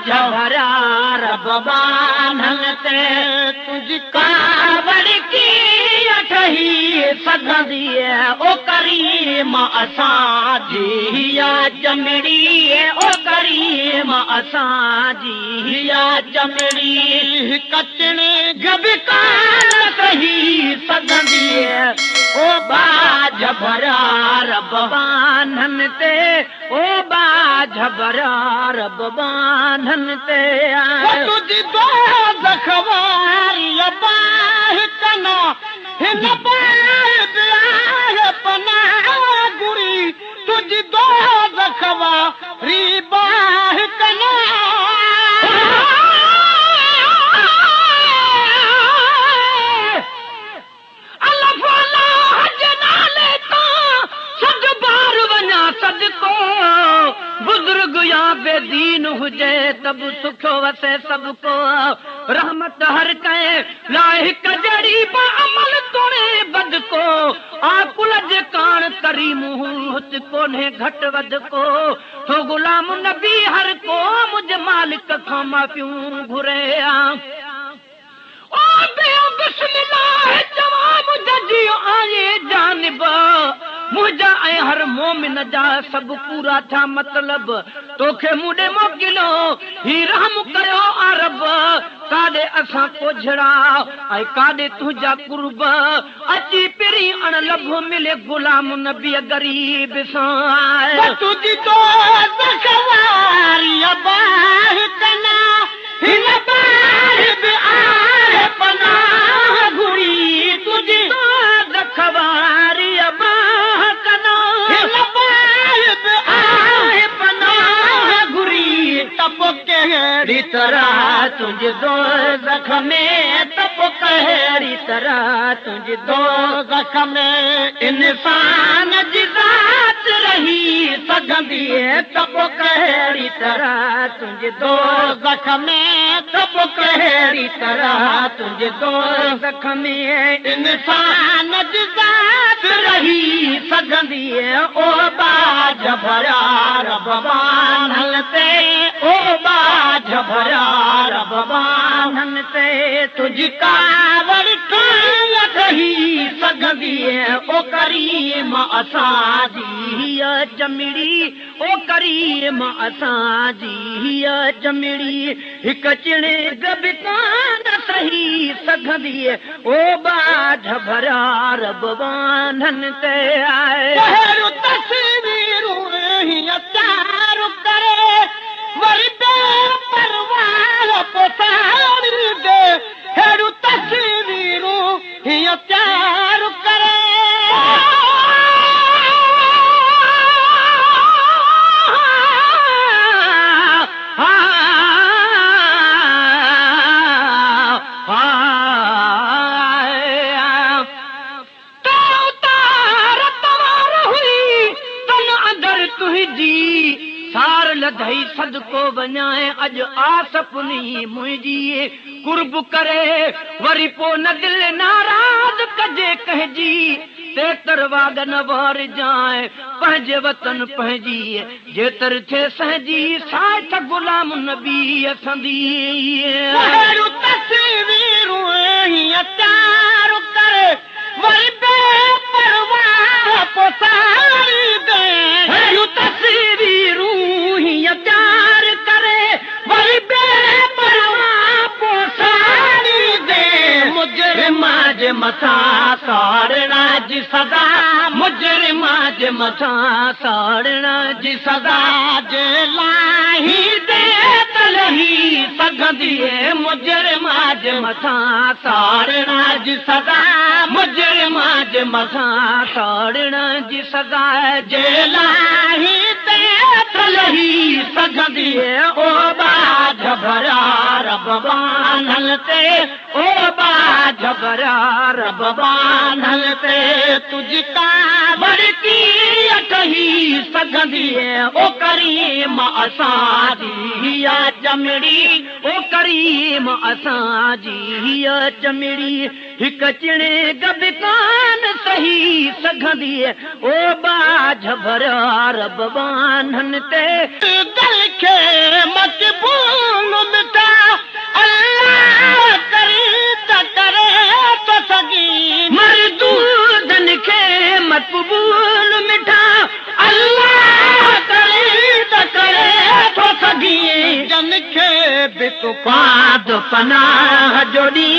झबरा रब बानन ते तुझी कावड़ की अठही सगंदी ओ करीम असां जी या जमड़ी ओ करीम असां जी या जमड़ी कचने गबकान कही सगंदी ओ बाज भरा रब बानन ते ओ बाज भरा रब बानन ते तुझी दो ज़खवारी बाह कना हिन बाह आए पनाह गुरी तुझी दो ज़खवारी बाह कना बुजुर्ग या बेदीन हुजे तब सुख वसे सबको रहमत हर कहे लाहिक जड़ी बा अमल तोड़े बद को आकुल जे कान तरी मुहत कोने घट वद को तो गुलाम नबी हर को मुझ मालिक खां माफियूं घुरे ओ बे बिस्मिल्लाह जवाब जजी आए जानिब मुझा ऐं हर मोमिन जा सब पूरा था मतलब तोखे मुडे मोकिलो ही रहम कयो अरब काडे असां कोझड़ा ऐं काडे तुझा कुर्ब अची पिरी अण लभ मिले गुलाम नबी गरीब सां तुझी तो ज़खवारी बाह कना हिन बाह बि आहे पनाह घुरी तुझी तो ज़खवारी कहिड़ी तरह तुझे दो ज़ख्म तब कहिड़ी तरह तुझे दो ज़ख्म इंसान जी ज़ात रही सघंदी तब कहिड़ी तरह तुझे दो ज़ख्म तब कहिड़ी तरह तुझे दो ज़ख्म इंसान जी ज़ात रही सघंदी ओ बाज भरा रब बानन ते ओ बाज भरा रब बानन ते तुझी कावड़ रही सघंदी ओ करीम असां जी जमड़ी ओ करीम असां जी जमड़ी हिक चिणे गबकान सही सघंदी ओ बाज भरा रब बानन ते आए तस्वीरूं त्यार करे वरी परवाह पोसाड़ी दे हेड़ू तस्वीरूं हीअ त्यार करे सार लधई सदको वञाए अज आसपनी मुंहिंजी कुर्ब करे वरी पो न दिल नाराज़ कजे कहजी तेतर वागन वार जाए पंहिंजे वतन पंहिंजी जेतर थे सहजी साठ गुलाम नबी असंदी तस्वीरूं त्यार करे वरी बेपरवाह पोसाड़ी दे तस्वीरूं त्यार करे वरी बेपरवाह पोसाड़ी दे मुजरिमा जे मथां साड़ना जी सदा मुजरिमा जे मथां साड़ना जी सदा जे लाही दे तलही सघंदी मुजरिमा जे मथां साड़ना जी सदा मुजरिमा जे मथां साड़ना जी सदा जे लाही दे तलही सघंदी ओ बाज भरा रब बानन ते ओ बाज भरा रब बानन ते तुझी कावड़ की अठही सघंदी ओ करीम असां जी चमिड़ी ओ करीम असां जी चमिड़ी हिक चिणे गब कान सही सघंदी ओ बाझ भरिया रब बान्हन ते दिल खे मक़बूल मिटा अल्लाह करी त करे तो सगी मरदूदन खे मक़बूल मिठा अल्लाह करे त करे तो सगी जन खे बि तूं पाद पनाह जोड़ी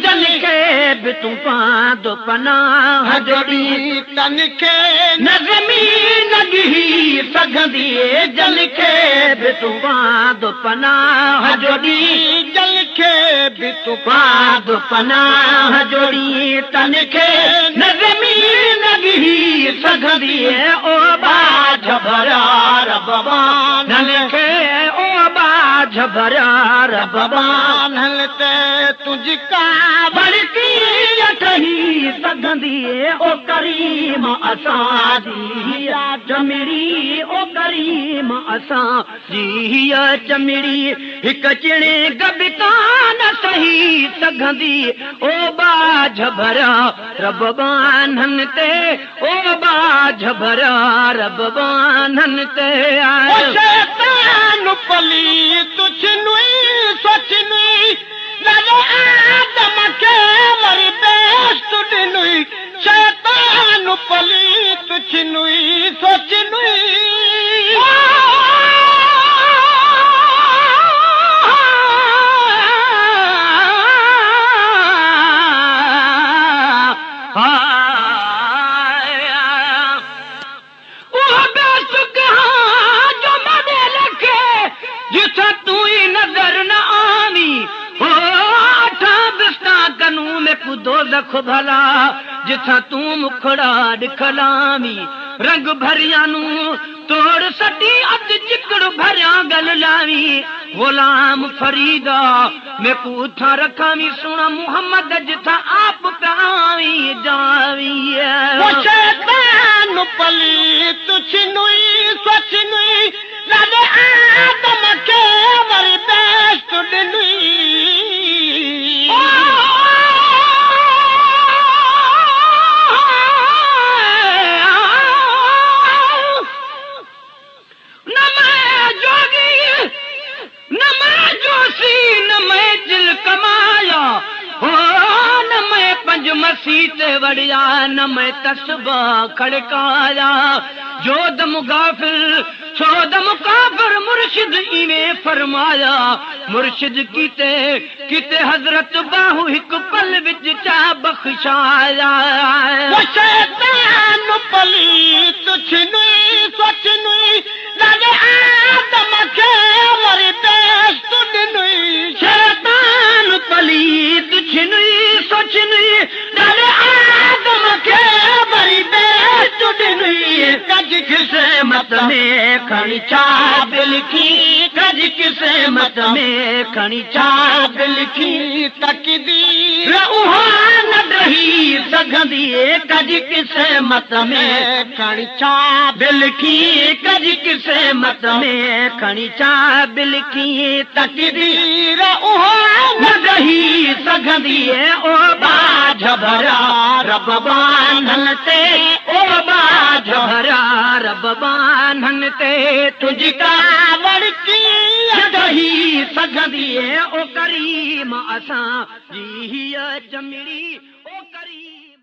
जन खे बि तूं पाद पनाह जोड़ी तन खे न ज़मीन गिही सघंदी जल खे बि तूं पाद पनाह जोड़ी जल खे बि तूं पाद पनाह जोड़ी तन खे न ज़मीन गिही सघंदी ओ बाझ भरिया रब बान्हन खे ओ बाझ भरिया रब बान्हन ते तुंहिंजी कावड़ बड़की ठही सघंदी ओ करीम असां जी चमिड़ी ओ करीम असां जी चमिड़ी हिक चिणे गब कान सही सघंदी ओ बाझ भरिया रब बान्हन ते ओ बाझ भरिया रब बान्हन ते शैतान पली तुझ नुई सोच नुई आदम खे वरी बेस्ट ॾिनुई शैतान पली तुझ नुई सोच नुई दोज़ख भला जिथा तूं मुखड़ा ॾिखलामी रंग भरियानू तोड़ सटी अज चिकड़ भरिया गल लावी गुलाम फरीदा मैं पूथा रखामी सुना मुहम्मद जिथा आप पावी जावी शैतान पली तुझ नुई सोच नुई लाले आदम खे वरी बेस्ट ॾिनुई मसीत वड़िया न मैं तस्बा खड़काया जो दम गाफिल छो दम काफिर मुर्शिद इवें फरमाया मुर्शिद कीते कीते हजरत बाहु हिक पल विच चा बख्शाया शैतान पली तुझ नुई सोच नुई लागे आदम खे वरी बेस्ट ॾिनुई शैतान पली तुझ नुई सोच नुई लागे आदम खे वरी बेस्ट ॾिनुई कज किस्मत में खणी चाब लिखी कज किस्मत में खणी चाब लिखी तकदीर उहा न रही सघंदी कज किस्मत में खणी चाब लिखी कज किस्मत में खणी चाब लिखी तकदीर उहा न रही सघंदी ओ बाझ भरिया रब बान्हन ते ओ बाझ भरिया रब बान्हन ते तुझी कावड़ की रही सघंदी ओ करीम असां जी चमिड़ी ओ करीम